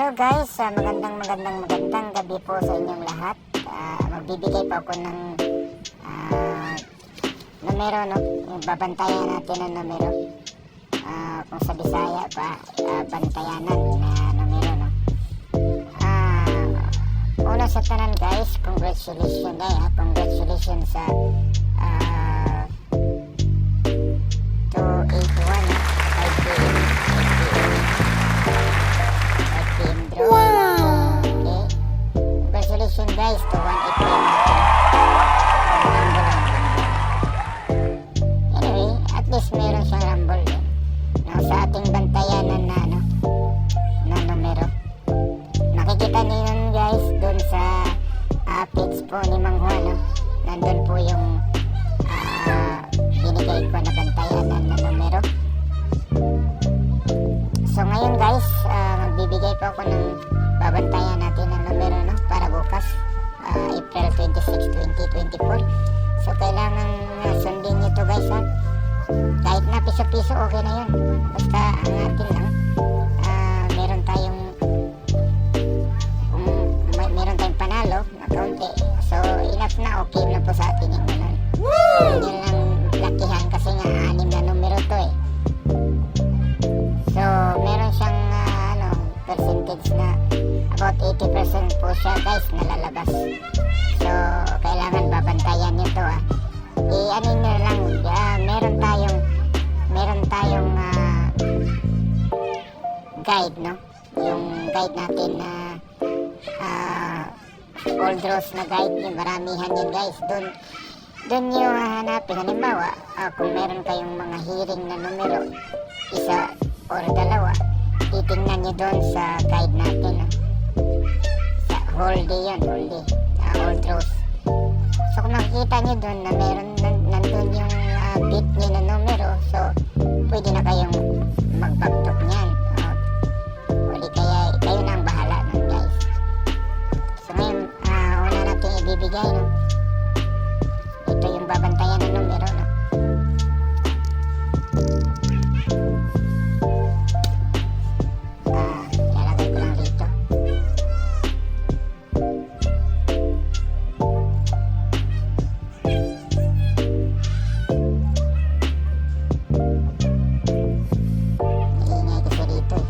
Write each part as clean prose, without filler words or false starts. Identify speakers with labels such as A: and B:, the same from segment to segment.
A: Hello guys, magandang gabi po sa inyong lahat. Magbibigay po ako ng numero, no? Yung babantayan natin ng numero. Kung sa Bisaya pa, bantayanan na numero, no? Una sa tanan guys, congratulations sa 281, 5 p.m. draw. Okay. Congratulations guys to 181. Anyway, at least meron siyang rumble din, no, sa ating bantayanan na numero. Nakikita niyo yun guys doon sa page po ni Mang Juan, no? Nandun po yung binigay ko na bantayanan na numero. So ngayon guys, magbibigay po ako ng babantayan natin ng numero, no, para bukas, April 26, 2024. So kailangan sundin nyo to guys, ha. Kahit na piso-piso okay na yun, basta ang atin lang meron tayong panalo na kaunti. So enough na, okay na po sa atin yung ganun. Hindi lang lakihan kasi nga 6 na numero to eh. So meron siyang percentage na about 80% po siya guys nalalabas. So kailangan babantayan nyo to, ano nyo lang, meron tayong guide, no? Yung guide natin na all draws na guide, yung maramihan yun guys. Doon nyo hahanapin. Halimbawa, kung meron kayong mga hearing na numero, isa or dalawa, titingnan nyo doon sa guide natin, no? Sa whole day yun, all draws. So kung makikita nyo doon na meron nandun yung bit nyo na numero, so pwede na kayong mag-backtalk nyan, o di kaya kayo na ang bahala nun guys. So ngayon, una natin ibibigay, no? Ito yung babantayan ng numero, no? Lalagay ko lang dito. Iingay kasi dito eh.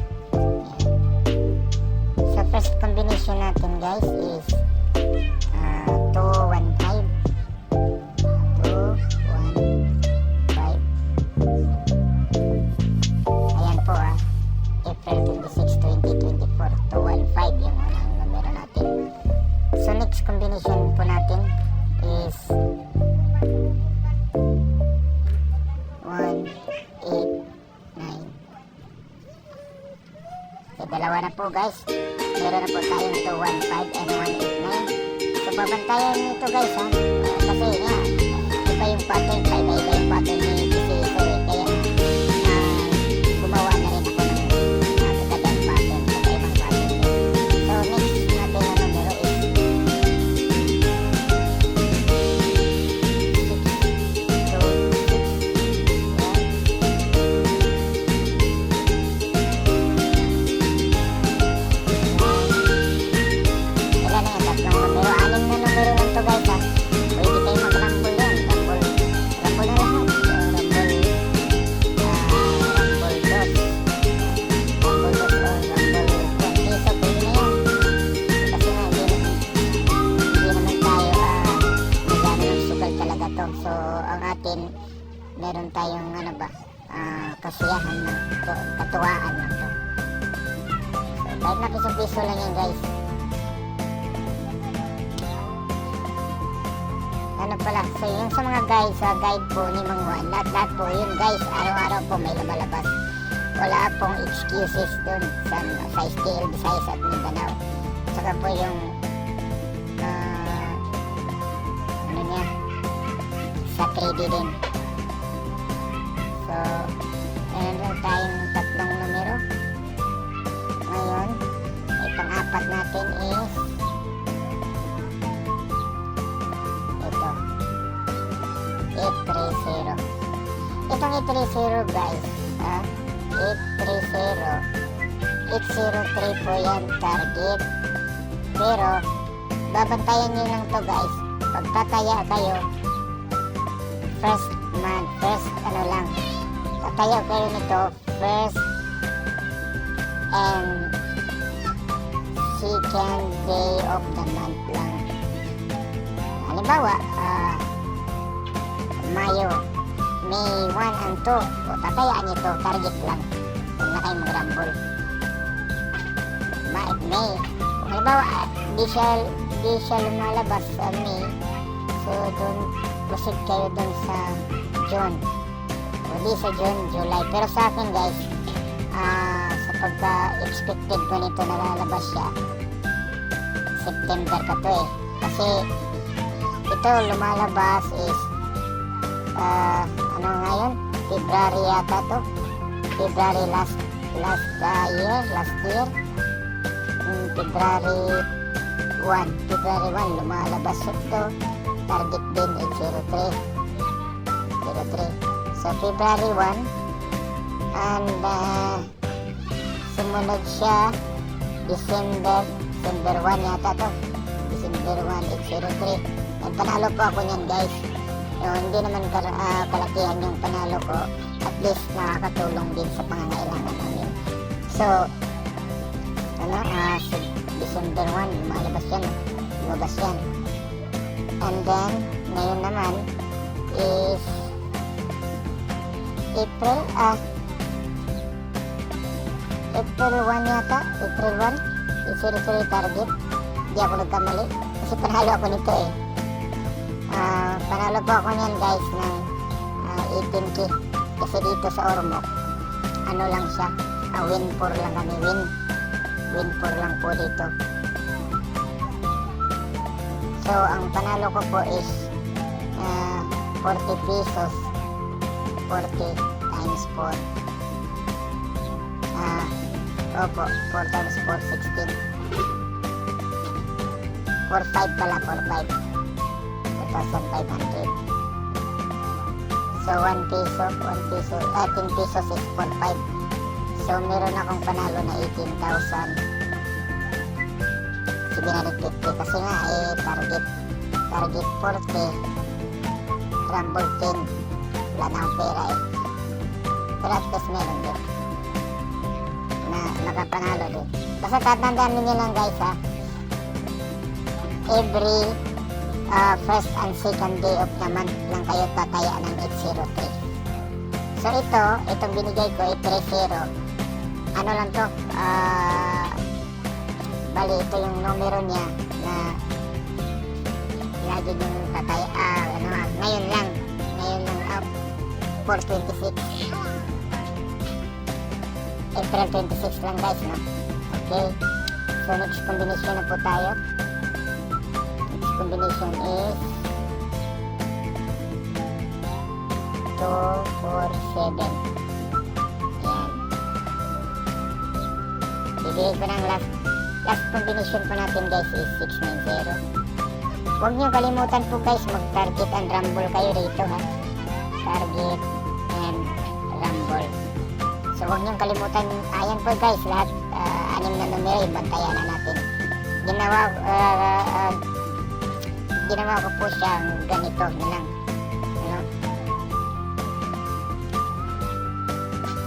A: So first combination natin guys is 215. Ayan po, April 26, 2024, 215 yung unang numero natin. So next combination po natin is 189. So dalawa na po guys, meron na po tayong 215 and 189. So babantayan nito guys, kasi nga iba yung pattern, iba yung pattern ni kasi ito eh, kaya gumawa na rin ako ng kagandang pattern, kagaibang pattern din. So next natin na numero is 626. Ilan na yung tatlong numero? 6 na numero lang to guys, pwede kayo mag-rumble yan. Rumble na lahat. So rumble dos. Rumble dos or rumble 20. So pwede na yan. Kasi nga hindi naman tayo nagano ng sugal talaga to. So ang atin, meron tayong kasiyahan na to, katuwaan na to. So kahit na piso-piso lang yan guys. Ano pala, so yung sa mga guys, sa guide po ni Mang Juan, lahat po yun guys, araw-araw po may lumalabas. Wala pong excuses dun sa scale, Visayas at Mindanao. Saka po yung sa 3D din. So meron tayong tatlong numero. Ngayon, pang-apat natin is ito, 830. Itong 830 guys, 830 803 po yan target. Pero babantayan nyo lang to guys. Pagtataya kayo, first ano lang, tataya kayo nito first and second day of the month lang. Halimbawa, Mayo, May 1 and 2, o tatayaan nyo to, target lang. Huwag na kayo mag-rumble. May, halimbawa, di siya lumalabas sa May, so dun, proceed kayo dun sa June. O di sa June, July. Pero sa akin guys, sa pagka-expected ko nito na lalabas siya, September ka to eh. Kasi ito lumalabas is ano ngayon? February yata to. February last year. February 1 lumalabas ito. Target din 803. So February 1 and sumunod siya December 1 yata to. December 1, 803. Panalo po ako niyan guys. So, hindi naman kalakihan yung panalo ko. At least nakakatulong din sa pangangailangan namin. So, December 1, lumalabas yan. Lumabas yan. And then, ngayon naman is April 1 yata. April 1, 803 target. Di ako nagkamali. Kasi panalo ako nito eh. Panalo po ako niyan guys ng 18k. Kasi dito sa Ormoc, ano lang siya, win 4 lang kami. Win 4 lang po dito. So, ang panalo ko po is 40 pesos. 40 times 4. Opo, 4 times 4, 16. 4-5 pala, 4-5. 2,500. So 10 pesos is 4-5. So meron akong panalo na 18,000. 750 kasi nga target 40, rumble 10. Wala na akong pera eh. Pero at least meron din na nakapanalo din. Basta tatandaan ninyo lang guys ha, every first and second day of the month lang kayo tataya ng 803. So itong binigay ko ay 30. Ano lang to, bali ito yung numero niya na lagi yung tataya, ngayon lang 426. April 26 lang guys, no? Okay, so next combination na po tayo. Combination is 2, 4, 7. Ayan. Bibigay ko ng last combination po natin guys is 690. Huwag nyo kalimutan po guys, mag-target and rumble kayo rito ha. Target and rumble. So huwag nyo kalimutan, ayan po guys, lahat 6 na numero, bantayan na natin. Ginawa ko po siyang ganito na lang.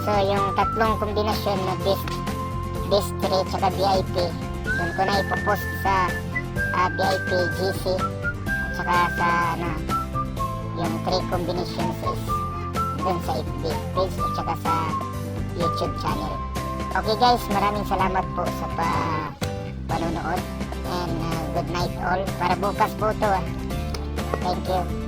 A: So yung tatlong kombinasyon na best 3 tsaka VIP, doon ko na ipopost sa VIP GC at saka sa yung 3 combinations is doon sa FB page at saka sa YouTube channel. Okay guys, maraming salamat po sa panonood and good night all. Para bukas po to. Thank you.